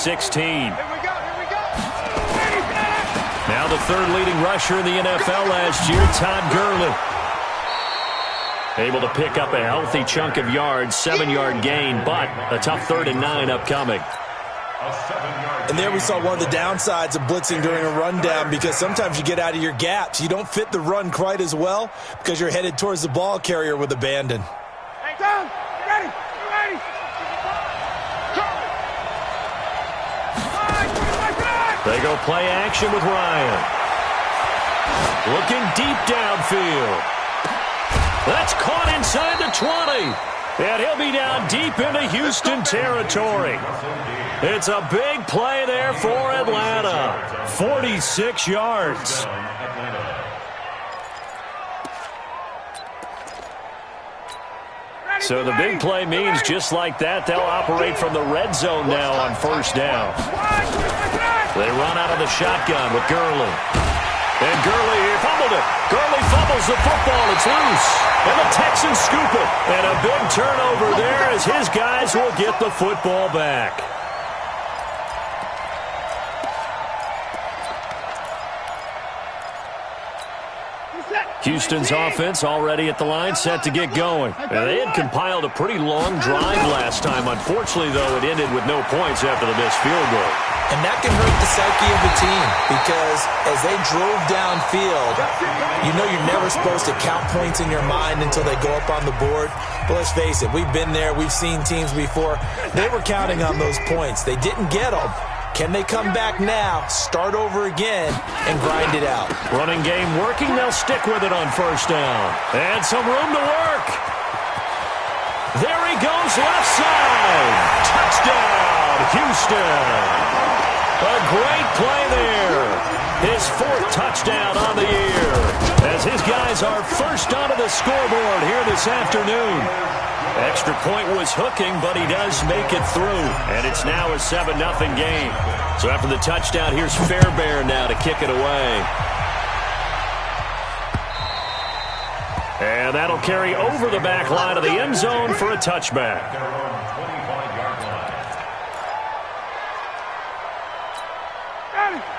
16. Now the third leading rusher in the NFL last year, Todd Gurley. Able to pick up a healthy chunk of yards, 7-yard gain, but a tough 3rd and 9 upcoming. And there we saw one of the downsides of blitzing during a rundown, because sometimes you get out of your gaps. You don't fit the run quite as well because you're headed towards the ball carrier with abandon. Hey, down. Ready. Ready. They go play action with Ryan. Looking deep downfield. That's caught inside the 20. And he'll be down deep into Houston territory. It's a big play there for Atlanta. 46 yards. So the big play means just like that, they'll operate from the red zone now on 1st down. They run out of the shotgun with Gurley. And Gurley fumbled it. Gurley fumbles the football. It's loose. And the Texans scoop it. And a big turnover there as his guys will get the football back. Houston's offense already at the line, set to get going. And they had compiled a pretty long drive last time. Unfortunately, though, it ended with no points after the missed field goal. And that can hurt the psyche of the team, because as they drove downfield, you know you're never supposed to count points in your mind until they go up on the board. But let's face it, we've been there. We've seen teams before. They were counting on those points. They didn't get them. Can they come back now, start over again, and grind it out? Running game working. They'll stick with it on 1st down. And some room to work. There he goes, left side. Touchdown, Houston. A great play there. His 4th touchdown on the year, as his guys are first onto the scoreboard here this afternoon. Extra point was hooking, but he does make it through. And it's now a 7-0 game. So after the touchdown, here's Fairbairn now to kick it away. And that'll carry over the back line of the end zone for a touchback.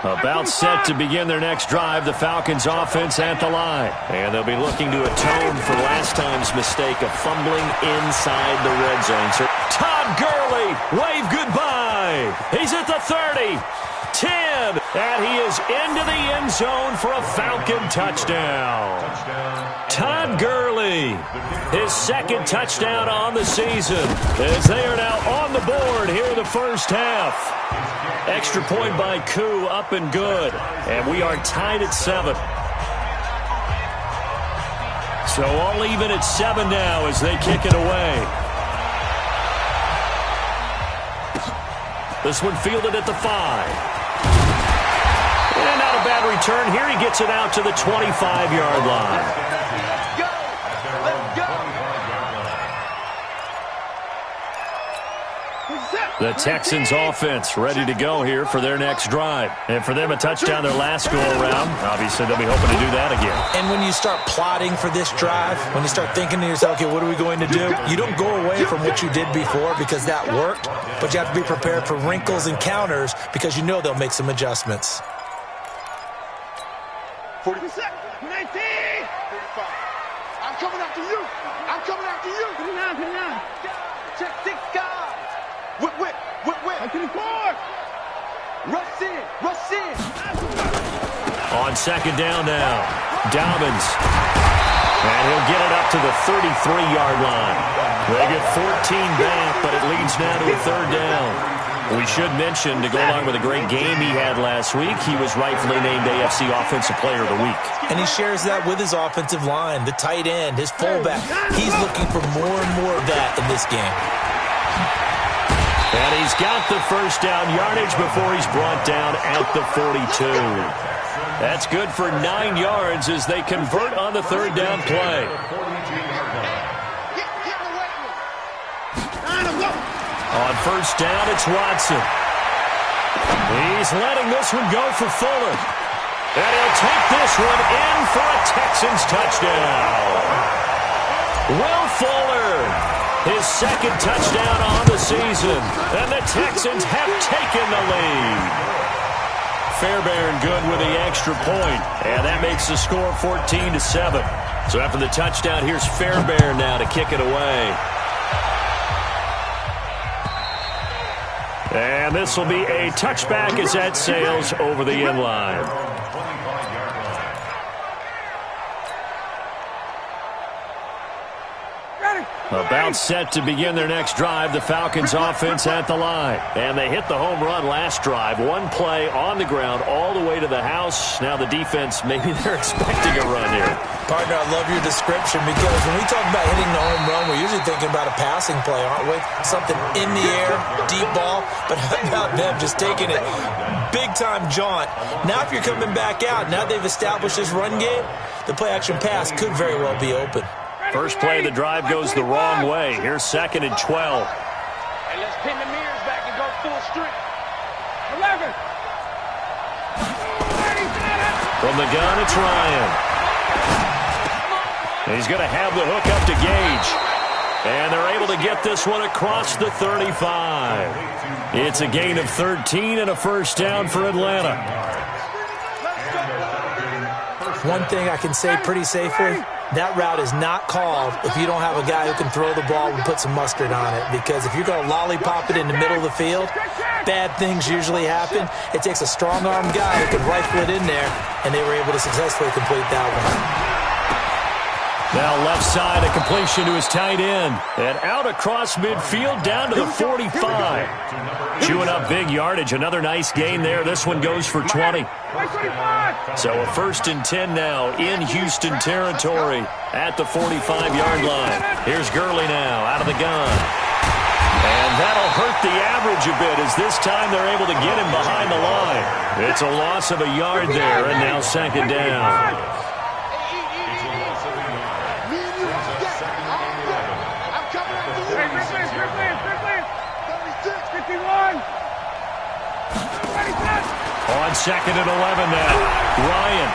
About set to begin their next drive, the Falcons offense at the line. And they'll be looking to atone for last time's mistake of fumbling inside the red zone. So Todd Gurley, wave goodbye. He's at the 30, 10, and he is into the end zone for a Falcon touchdown. Todd Gurley, his 2nd touchdown on the season, as they are now on the board here in the 1st half. Extra point by Koo, up and good. And we are tied at 7. So all even at 7 now as they kick it away. This one fielded at the 5. And not a bad return. Here he gets it out to the 25-yard line. The Texans offense ready to go here for their next drive. And for them, a touchdown their last go-around. Obviously, they'll be hoping to do that again. And when you start plotting for this drive, when you start thinking to yourself, okay, what are we going to do? You don't go away from what you did before because that worked, but you have to be prepared for wrinkles and counters because you know they'll make some adjustments. 40 seconds. 19. 35. I'm coming after you. I'm coming after you. 39. Check 6 guys. Whip. To the court. Rush in. On 2nd down now, Dobbins. And he'll get it up to the 33-yard line. They get 14 back, but it leads now to a 3rd down. We should mention, to go along with a great game he had last week, he was rightfully named AFC Offensive Player of the Week. And he shares that with his offensive line, the tight end, his fullback. He's looking for more and more of that in this game. And he's got the 1st down yardage before he's brought down at the 42. That's good for 9 yards as they convert on the 3rd down play. On 1st down, it's Watson. He's letting this one go for Fuller. And he'll take this one in for a Texans touchdown. Will Fuller his second touchdown on the season. And the Texans have taken the lead. Fairbairn good with the extra point, and that makes the score 14-7. So after the touchdown, here's Fairbairn now to kick it away. And this will be a touchback as that sails over the end line. About set to begin their next drive, the Falcons offense at the line. And they hit the home run last drive. One play on the ground all the way to the house. Now the defense, maybe they're expecting a run here. Partner, I love your description because when we talk about hitting the home run, we're usually thinking about a passing play, aren't we? Something in the air, deep ball. But how about them just taking it big-time jaunt? Now if you're coming back out, now they've established this run game, the play-action pass could very well be open. First play of the drive goes the wrong way. Here's 2nd and 12. Hey, let's pin the mirrors back and go full streak. 11. From the gun, it's Ryan. He's going to have the hook up to Gage. And they're able to get this one across the 35. It's a gain of 13 and a first down for Atlanta. One thing I can say pretty safely, that route is not called if you don't have a guy who can throw the ball and put some mustard on it. Because if you're going to lollipop it in the middle of the field, bad things usually happen. It takes a strong-armed guy who can rifle it in there, and they were able to successfully complete that one. Now left side, a completion to his tight end. And out across midfield, down to the 45. Chewing up big yardage. Another nice gain there. This one goes for 20. So a 1st and 10 now in Houston territory at the 45-yard line. Here's Gurley now out of the gun. And that'll hurt the average a bit as this time they're able to get him behind the line. It's a loss of a yard there, and now 2nd down. On 2nd and 11 now, Ryan.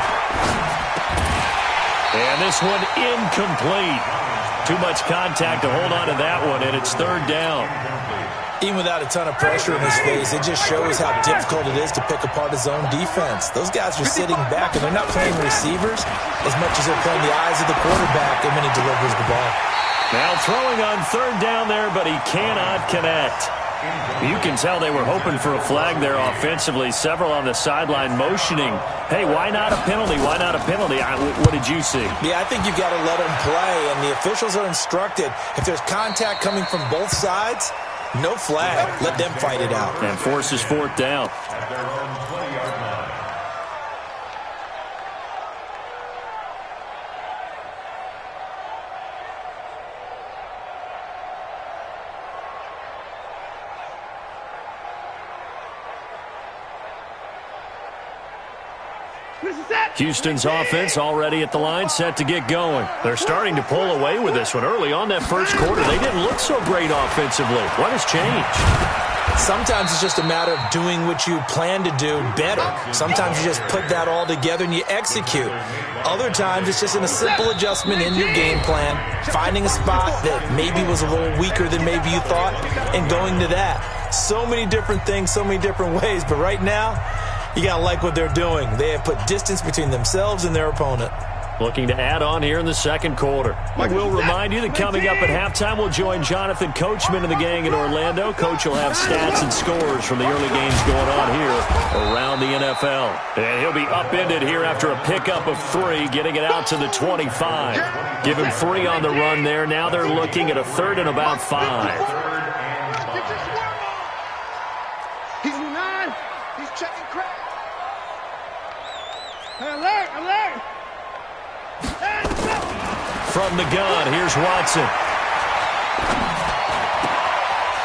And this one incomplete. Too much contact to hold on to that one, and it's 3rd down. Even without a ton of pressure in his face, it just shows how difficult it is to pick apart his own defense. Those guys are sitting back, and they're not playing receivers as much as they're playing the eyes of the quarterback and when he delivers the ball. Now throwing on 3rd down there, but he cannot connect. You can tell they were hoping for a flag there offensively. Several on the sideline motioning, hey, why not a penalty? Why not a penalty? What did you see? Yeah, I think you've got to let them play, and the officials are instructed. If there's contact coming from both sides, no flag. Let them fight it out. And forces 4th down. Houston's offense already at the line, set to get going. They're starting to pull away with this one. Early on that first quarter, they didn't look so great offensively. What has changed? Sometimes it's just a matter of doing what you plan to do better. Sometimes you just put that all together and you execute. Other times it's just a simple adjustment in your game plan, finding a spot that maybe was a little weaker than maybe you thought, and going to that. So many different things, so many different ways, but right now, you got to like what they're doing. They have put distance between themselves and their opponent. Looking to add on here in the second quarter. I will remind you that coming up at halftime, we'll join Jonathan Coachman and the gang in Orlando. Coach will have stats and scores from the early games going on here around the NFL. And he'll be upended here after a pickup of 3, getting it out to the 25. Give him 3 on the run there. Now they're looking at a 3rd and about 5. He's 9. He's checking crack. Alert, alert. From the gun, here's Watson.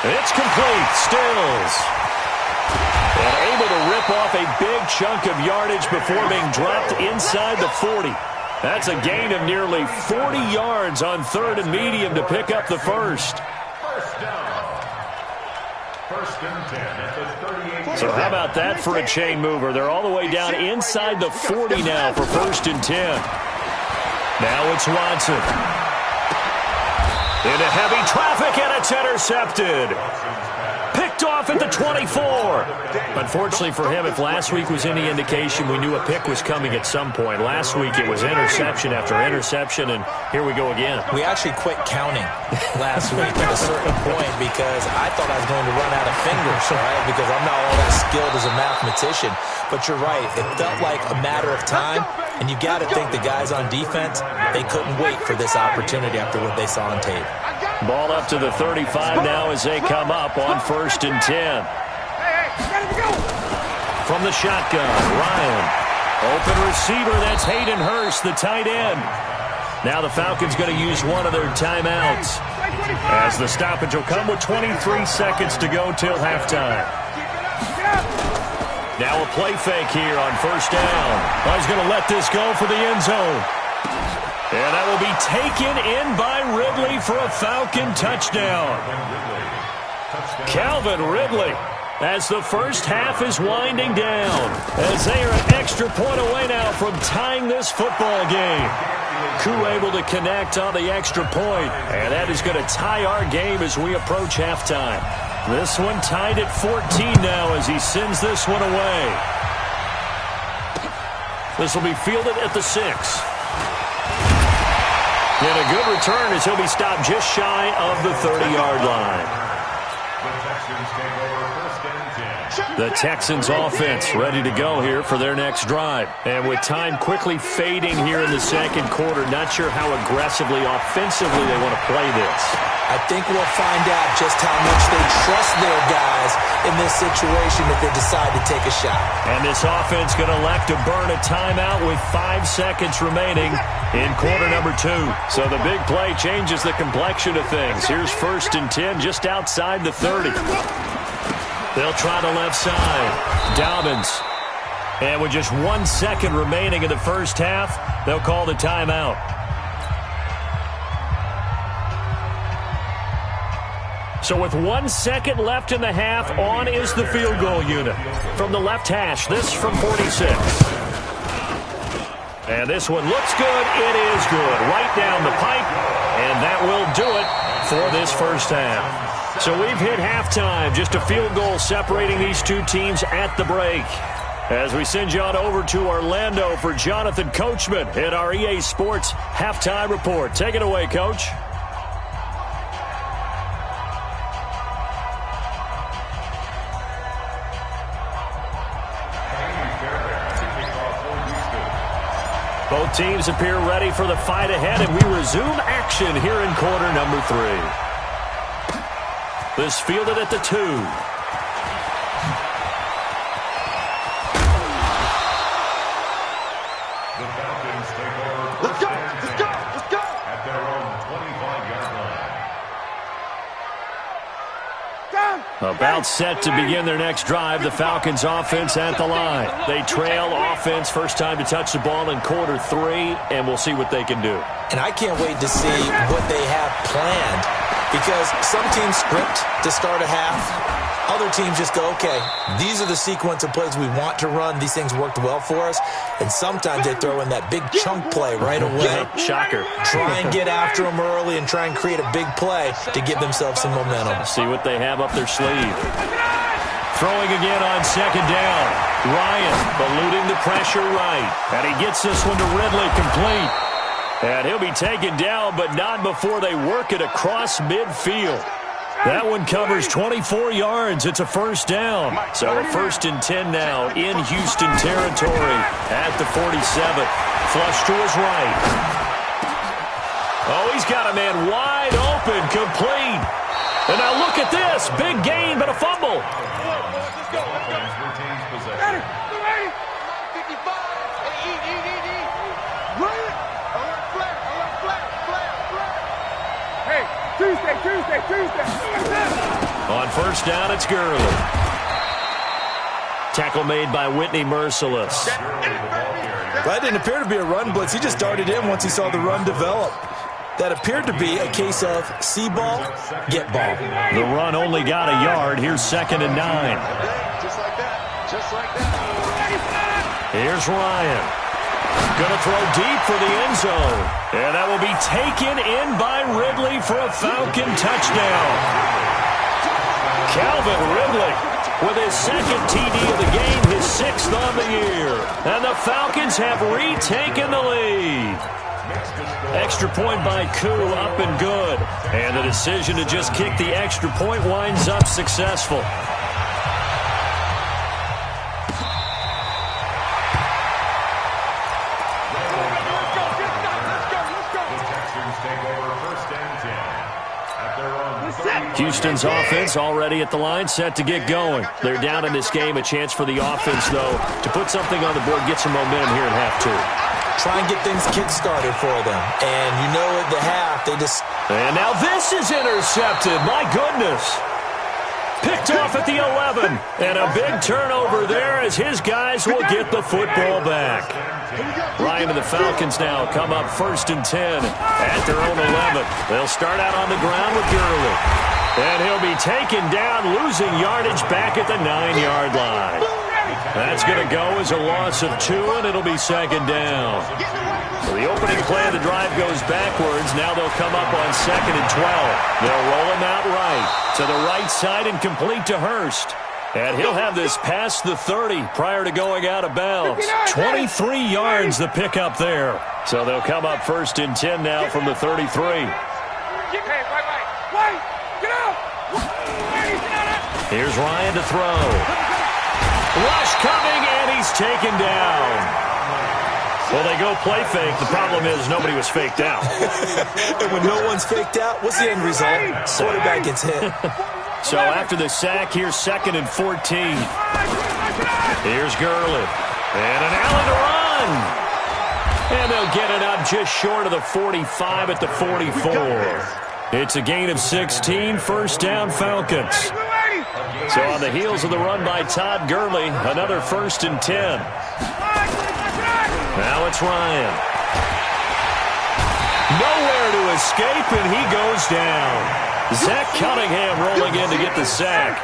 It's complete. Stills. And able to rip off a big chunk of yardage before being dropped inside the 40. That's a gain of nearly 40 yards on 3rd and medium to pick up the first. First down. 1st and 10 at the 38. So how about that for a chain mover? They're all the way down inside the 40 now for 1st and 10. Now it's Watson. Into heavy traffic, and it's intercepted. Picked off at the 24. Unfortunately for him, if last week was any indication, we knew a pick was coming at some point. Last week it was interception after interception, and here we go again. We actually quit counting last week at a certain point because I thought I was going to run out of fingers, right? Because I'm not all that skilled as a mathematician. But you're right. It felt like a matter of time, and you got to think the guys on defense, they couldn't wait for this opportunity after what they saw on tape. Ball up to the 35 now as they come up on 1st and 10. From the shotgun, Ryan. Open receiver, that's Hayden Hurst, the tight end. Now the Falcons going to use one of their timeouts, as the stoppage will come with 23 seconds to go till halftime. Now a play fake here on 1st down. He's going to let this go for the end zone. And that will be taken in by Ridley for a Falcon touchdown. Calvin Ridley, as the first half is winding down, as they are an extra point away now from tying this football game. Koo able to connect on the extra point, and that is going to tie our game as we approach halftime. This one tied at 14 now as he sends this one away. This will be fielded at the 6. And a good return as he'll be stopped just shy of the 30-yard line. The Texans offense ready to go here for their next drive. And with time quickly fading here in the second quarter, not sure how aggressively, offensively they want to play this. I think we'll find out just how much they trust their guys in this situation if they decide to take a shot. And this offense going to elect to burn a timeout with 5 seconds remaining in quarter number 2. So the big play changes the complexion of things. Here's 1st and 10 just outside the 30. They'll try the left side. Dobbins. And with just 1 second remaining in the first half, they'll call the timeout. So with 1 second left in the half, on is the field goal unit. From the left hash, this from 46. And this one looks good. It is good. Right down the pipe. And that will do it for this first half. So we've hit halftime. Just a field goal separating these two teams at the break. As we send you on over to Orlando for Jonathan Coachman at our EA Sports Halftime Report. Take it away, Coach. Both teams appear ready for the fight ahead, and we resume action here in quarter number 3. This fielded at the 2. The Falcons take over. Let's go! At their own 25-yard line. About set to begin their next drive, the Falcons offense at the line. They trail offense, first time to touch the ball in quarter 3, and we'll see what they can do. And I can't wait to see what they have planned, because some teams script to start a half. Other teams just go, okay, these are the sequence of plays we want to run. These things worked well for us. And sometimes they throw in that big chunk play right away. Shocker. Try and get after them early and try and create a big play to give themselves some momentum. See what they have up their sleeve. Throwing again on second down. Ryan eluding the pressure right. And he gets this one to Ridley complete. And he'll be taken down, but not before they work it across midfield. That one covers 24 yards. It's a first down. So a 1st and 10 now in Houston territory at the 47. Flush to his right. Oh, he's got a man wide open, complete. And now look at this. Big gain, but a fumble. Tuesday. On first down, it's Gurley. Tackle made by Whitney Merciless. That didn't appear to be a run blitz. He just darted in once he saw the run develop. That appeared to be a case of see ball, get ball. The run only got a yard. Here's 2nd and 9. Just like that. Here's Ryan. Going to throw deep for the end zone. And that will be taken in by Ridley for a Falcon touchdown. Calvin Ridley with his second TD of the game, his 6th on the year. And the Falcons have retaken the lead. Extra point by Koo, up and good. And the decision to just kick the extra point winds up successful. Houston's offense already at the line, set to get going. They're down in this game. A chance for the offense, though, to put something on the board, get some momentum here in half two. Try and get things kick-started for them. And you know at the half, they just... And now this is intercepted. My goodness. Picked off at the 11. And a big turnover there as his guys will get the football back. Ryan and the Falcons now come up 1st and 10 at their own 11. They'll start out on the ground with Gurley. And he'll be taken down, losing yardage back at the 9-yard line. That's going to go as a loss of 2, and it'll be 2nd down. So the opening play of the drive goes backwards. Now they'll come up on 2nd and 12. They'll roll him out right to the right side and complete to Hurst. And he'll have this past the 30 prior to going out of bounds. 23 yards the pickup there. So they'll come up 1st and 10 now from the 33. Here's Ryan to throw. Rush coming, and he's taken down. Well, they go play fake. The problem is nobody was faked out. And when no one's faked out, what's the end result? Quarterback gets hit. So after the sack, here's 2nd and 14. Here's Gurley. And an Allen to run. And they'll get it up just short of the 45 at the 44. It's a gain of 16, 1st down Falcons. So on the heels of the run by Todd Gurley, another 1st and 10. Now it's Ryan. Nowhere to escape, and he goes down. Zach Cunningham rolling in to get the sack.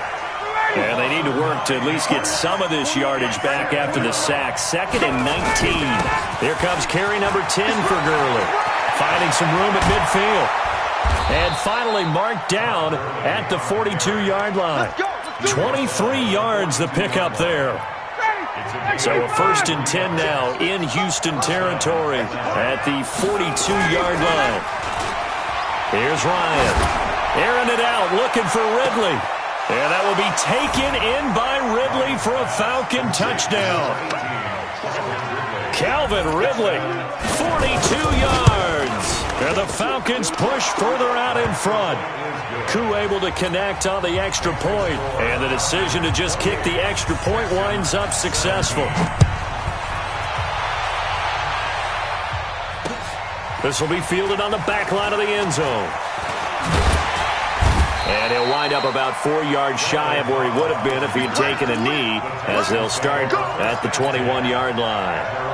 And they need to work to at least get some of this yardage back after the sack. 2nd and 19. Here comes carry number 10 for Gurley. Finding some room at midfield. And finally marked down at the 42-yard line. 23 yards the pickup there. So a 1st and 10 now in Houston territory at the 42-yard line. Here's Ryan. Airing it out, looking for Ridley. And that will be taken in by Ridley for a Falcon touchdown. Calvin Ridley, 42 yards. And the Falcons push further out in front. Koo able to connect on the extra point. And the decision to just kick the extra point winds up successful. This will be fielded on the back line of the end zone. And he'll wind up about 4 yards shy of where he would have been if he had taken a knee, as they'll start at the 21-yard line.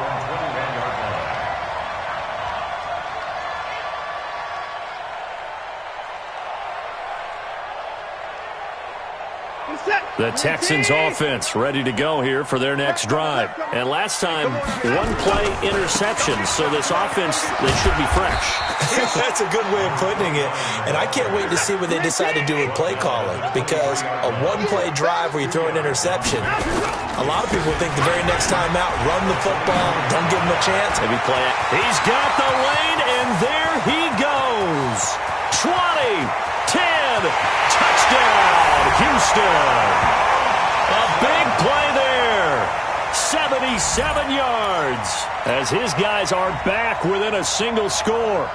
The Texans offense ready to go here for their next drive. And last time, 1-play interception. So this offense, they should be fresh. That's a good way of putting it. And I can't wait to see what they decide to do with play calling. Because a 1-play drive where you throw an interception, a lot of people think the very next time out, run the football, don't give them a chance. Maybe play it. He's got the lane, and there he goes. 20, 10, touchdown, Houston. A big play there. 77 yards as his guys are back within a single score.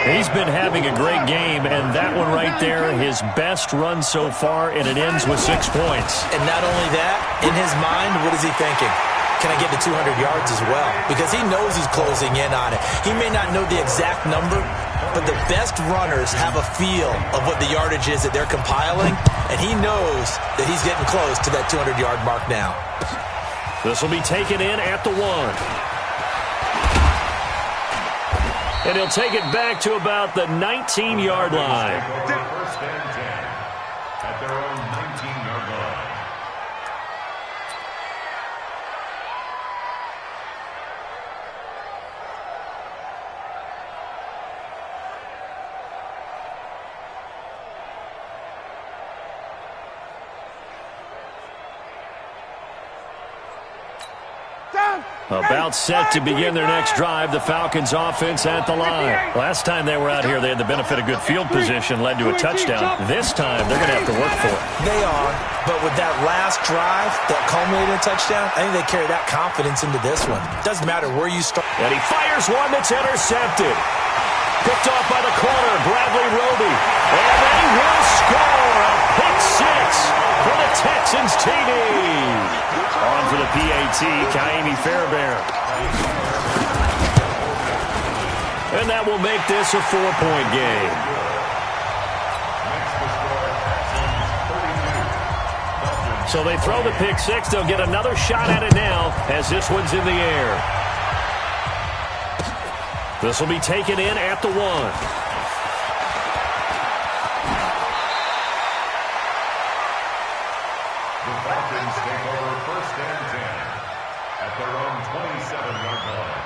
He's been having a great game, and that one right there, his best run so far, and it ends with 6 points. And not only that, in his mind, what is he thinking? Can I get to 200 yards as well? Because he knows he's closing in on it. He may not know the exact number, but the best runners have a feel of what the yardage is that they're compiling, and he knows that he's getting close to that 200-yard mark now. This will be taken in at the 1. And he'll take it back to about the 19-yard line. First and 10 at their own 19-yard line. About set to begin their next drive, the Falcons offense at the line. Last time they were out here, they had the benefit of good field position, led to a touchdown. This time, they're going to have to work for it. They are, but with that last drive that culminated in a touchdown, I think they carry that confidence into this one. Doesn't matter where you start. And he fires one that's intercepted. Picked off by the corner, Bradley Roby. And they will score a pick six for the Texans TD. On for the PAT, Kaimi Fairbairn. And that will make this a 4-point game. So they throw the pick six. They'll get another shot at it now as this one's in the air. This will be taken in at the 1. Falcons take over 1st and 10 at their own 27-yard line.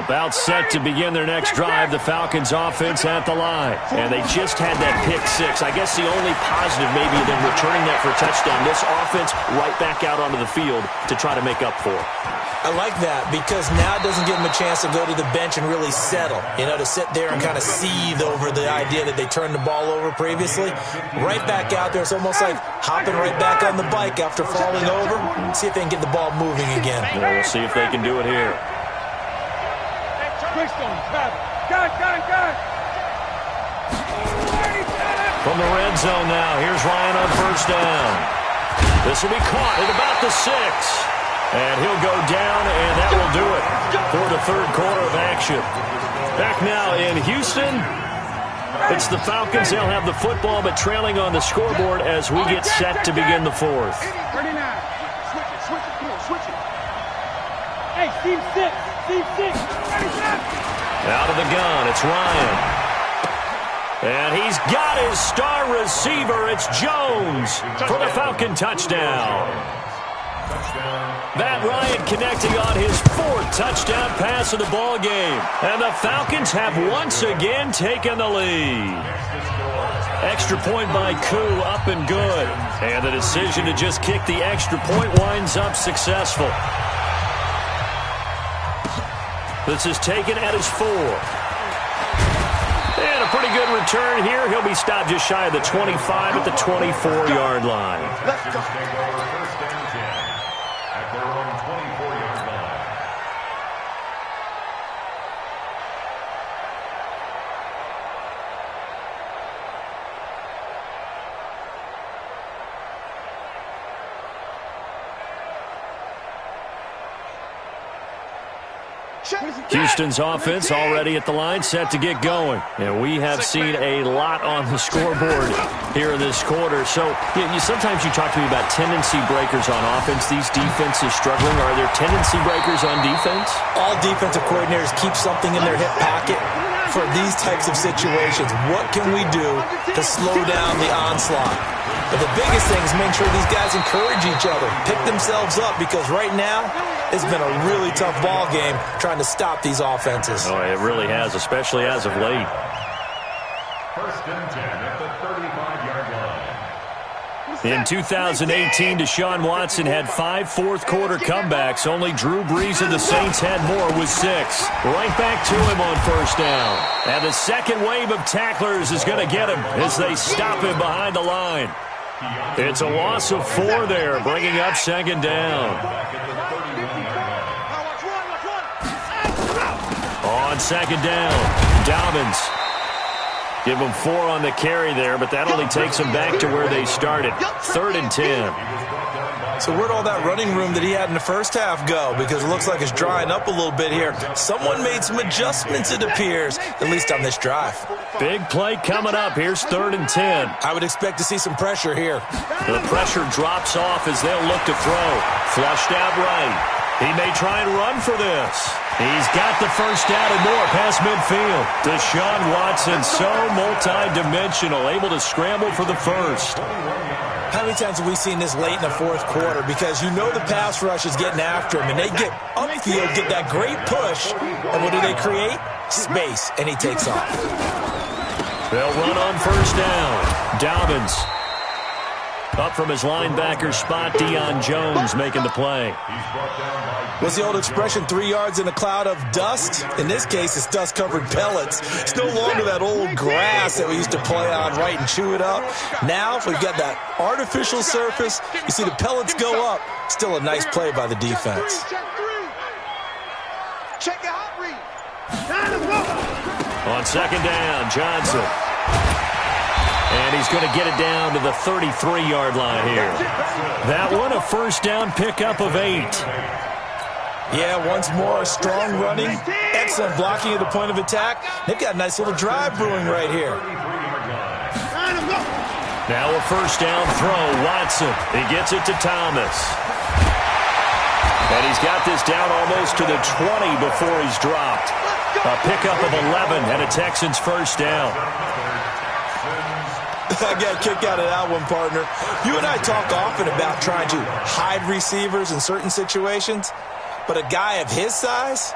About set to begin their next drive, the Falcons offense at the line. And they just had that pick six. I guess the only positive maybe than returning that for a touchdown. This offense right back out onto the field to try to make up for it. I like that because now it doesn't give them a chance to go to the bench and really settle, to sit there and kind of seethe over the idea that they turned the ball over previously. Right back out there, it's almost like hopping right back on the bike after falling over. See if they can get the ball moving again. Yeah, we'll see if they can do it here. From the red zone now, here's Ryan on 1st down. This will be caught at about the 6. And he'll go down, and that will do it for the 3rd quarter of action. Back now in Houston, it's the Falcons. They'll have the football, but trailing on the scoreboard as we get set to begin the 4th. 39. Switch it. Come on, switch it. Hey, Steve 6. Out of the gun, it's Ryan. And he's got his star receiver. It's Jones for the Falcon touchdown. Matt Ryan connecting on his 4th touchdown pass of the ball game. And the Falcons have once again taken the lead. Extra point by Koo, up and good. And the decision to just kick the extra point winds up successful. This is taken at his 4. And a pretty good return here. He'll be stopped just shy of the 25 at the 24-yard line. Let's go. Take over 1st and 10 at their own 24-yard line. Houston's offense already at the line, set to get going. And we have seen a lot on the scoreboard here in this quarter. So sometimes you talk to me about tendency breakers on offense. These defenses struggling. Are there tendency breakers on defense? All defensive coordinators keep something in their hip pocket for these types of situations. What can we do to slow down the onslaught? But the biggest thing is make sure these guys encourage each other, pick themselves up, because right now it's been a really tough ball game trying to stop these offenses. Oh, it really has, especially as of late. 1st and 10 at the 35-yard line. In 2018, Deshaun Watson had 5 fourth-quarter comebacks. Only Drew Brees of the Saints had more with 6. Right back to him on 1st down. And the second wave of tacklers is going to get him as they stop him behind the line. It's a loss of 4 there, bringing up 2nd down. On 2nd down, Dobbins. Give them 4 on the carry there, but that only takes them back to where they started. 3rd and 10. So where'd all that running room that he had in the first half go? Because it looks like it's drying up a little bit here. Someone made some adjustments, it appears, at least on this drive. Big play coming up. Here's 3rd and 10. I would expect to see some pressure here. The pressure drops off as they'll look to throw. Flushed out right. He may try and run for this. He's got the 1st down and more past midfield. Deshaun Watson, so multi-dimensional, able to scramble for the 1st. How many times have we seen this late in the 4th quarter? Because you know the pass rush is getting after him, and they get upfield, get that great push, and what do they create? Space, and he takes off. They'll run on 1st down. Dobbins. Up from his linebacker spot, Deion Jones making the play. What's the old expression, 3 yards in a cloud of dust? In this case, it's dust-covered pellets. It's no longer that old grass that we used to play on, right, and chew it up. Now, we've got that artificial surface. You see the pellets go up. Still a nice play by the defense. Check your hot read. On second down, Johnson. And he's going to get it down to the 33-yard line here. That one, a first down pickup of 8. Yeah, once more, strong running, excellent blocking at the point of attack. They've got a nice little drive brewing right here. Now a first down throw, Watson. He gets it to Thomas. And he's got this down almost to the 20 before he's dropped. A pickup of 11 and a Texans first down. I got a kick out of that one, partner. You and I talk often about trying to hide receivers in certain situations, but a guy of his size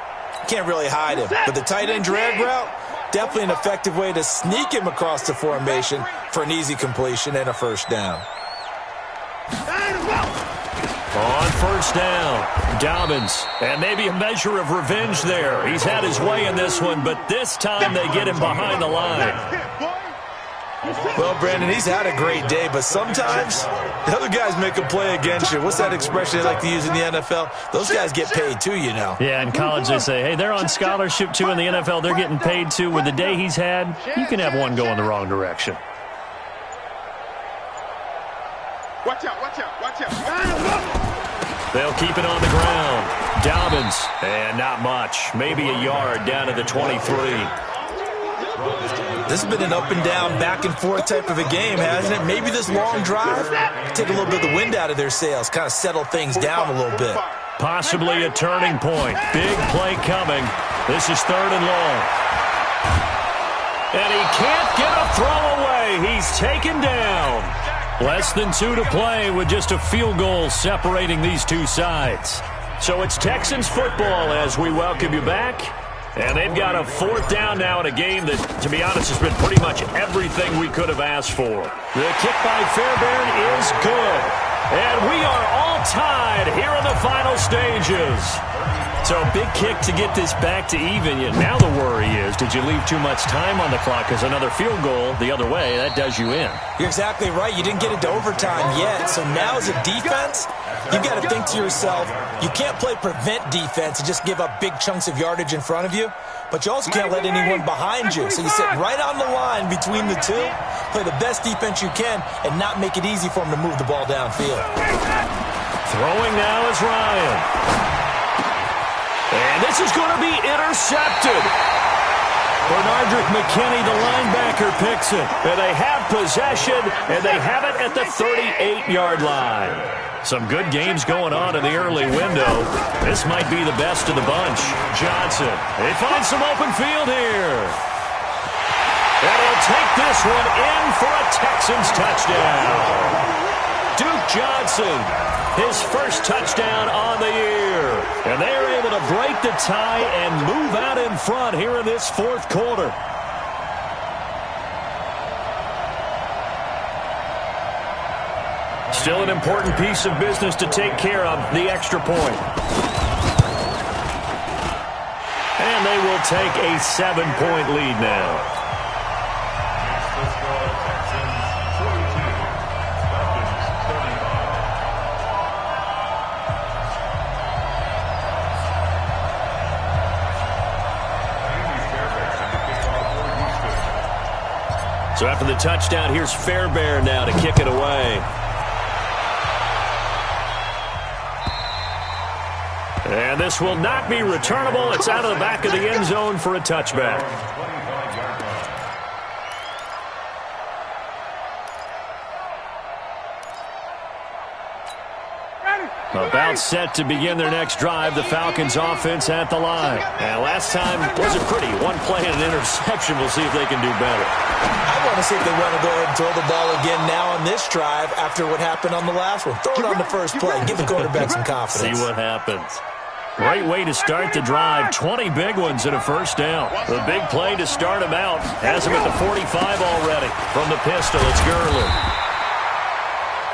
can't really hide him. But the tight end drag route, definitely an effective way to sneak him across the formation for an easy completion and a first down. On first down, Dobbins. And maybe a measure of revenge there. He's had his way in this one, but this time they get him behind the line. Well, Brandon, he's had a great day, but sometimes the other guys make a play against you. What's that expression they like to use in the NFL? Those guys get paid too, you know. Yeah, in college they say, hey, they're on scholarship too. In the NFL, they're getting paid too. With the day he's had, you can have one go in the wrong direction. Watch out, watch out, watch out. They'll keep it on the ground. Dobbins, and not much. Maybe a yard down to the 23. This has been an up-and-down, back-and-forth type of a game, hasn't it? Maybe this long drive take a little bit of the wind out of their sails, kind of settle things down a little bit. Possibly a turning point. Big play coming. This is third and long. And he can't get a throw away. He's taken down. Less than 2 to play with just a field goal separating these two sides. So it's Texans football as we welcome you back. And they've got a fourth down now in a game that, to be honest, has been pretty much everything we could have asked for. The kick by Fairbairn is good. And we are all tied here in the final stages. So a big kick to get this back to even. Now the worry is, did you leave too much time on the clock? Because another field goal the other way, that does you in. You're exactly right. You didn't get it to overtime yet. So now as a defense, you've got to think to yourself, you can't play prevent defense and just give up big chunks of yardage in front of you. But you also can't let anyone behind you. So you sit right on the line between the two, play the best defense you can, and not make it easy for them to move the ball downfield. Throwing now is Ryan. And this is going to be intercepted. Bernardrick McKinney, the linebacker, picks it. And they have possession, and they have it at the 38-yard line. Some good games going on in the early window. This might be the best of the bunch. Johnson, they find some open field here. And he'll take this one in for a Texans touchdown. Duke Johnson, his first touchdown on the year. And they're able to break the tie and move out in front here in this fourth quarter. Still an important piece of business to take care of, the extra point. And they will take a 7-point lead now. So after the touchdown, here's Fairbairn now to kick it away. And this will not be returnable. It's out of the back of the end zone for a touchback. About set to begin their next drive, the Falcons offense at the line. And last time wasn't pretty. One play and an interception. We'll see if they can do better. I want to see if they want to go ahead and throw the ball again now on this drive after what happened on the last one. Throw it on the first play. Give the quarterback some confidence. See what happens. Great way to start the drive. 20 big ones and a first down. The big play to start him out. Has him at the 45 already. From the pistol, it's Gurley.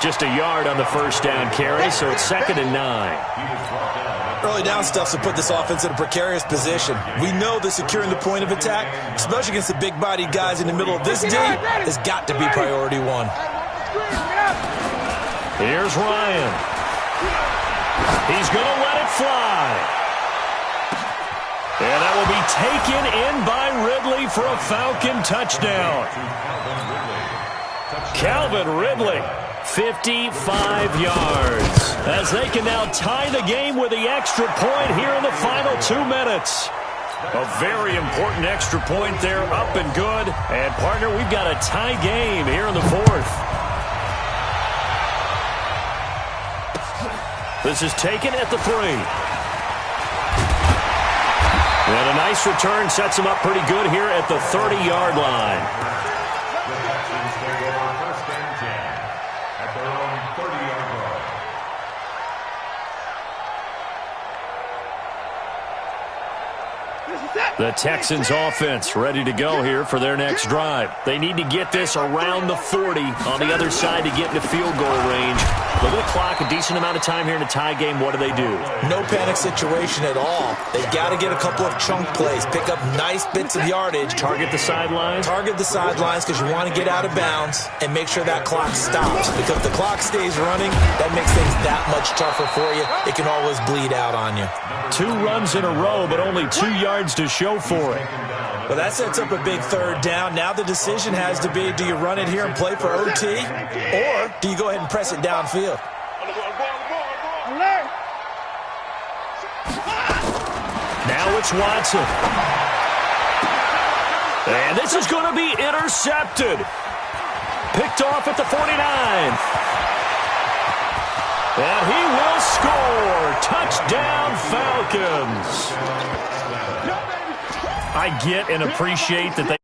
just a yard on the first down carry, so it's 2nd and 9. Early down stuff to put this offense in a precarious position. We know that securing the point of attack, especially against the big-bodied guys in the middle of this D, has got to be priority one. Here's Ryan. He's going to let it fly. And that will be taken in by Ridley for a Falcon touchdown. Calvin Ridley, 55 yards. As they can now tie the game with the extra point here in the final 2 minutes. A very important extra point there, up and good. And, partner, we've got a tie game here in the 4th. This is taken at the 3. And a nice return sets him up pretty good here at the 30-yard line. The Texans take over 1st and 10 at their own 30-yard line. The Texans offense ready to go here for their next drive. They need to get this around the 40 on the other side to get into field goal range. Look at the clock, a decent amount of time here in a tie game. What do? No panic situation at all. They've got to get a couple of chunk plays, pick up nice bits of yardage. Target the sidelines? Target the sidelines because you want to get out of bounds and make sure that clock stops. Because if the clock stays running, that makes things that much tougher for you. It can always bleed out on you. 2 runs in a row, but only 2 yards to show for it. Well, that sets up a big 3rd down. Now the decision has to be, do you run it here and play for OT, or do you go ahead and press it downfield? Now it's Watson. And this is going to be intercepted. Picked off at the 49. And he will score. Touchdown, Falcons. I get and appreciate that they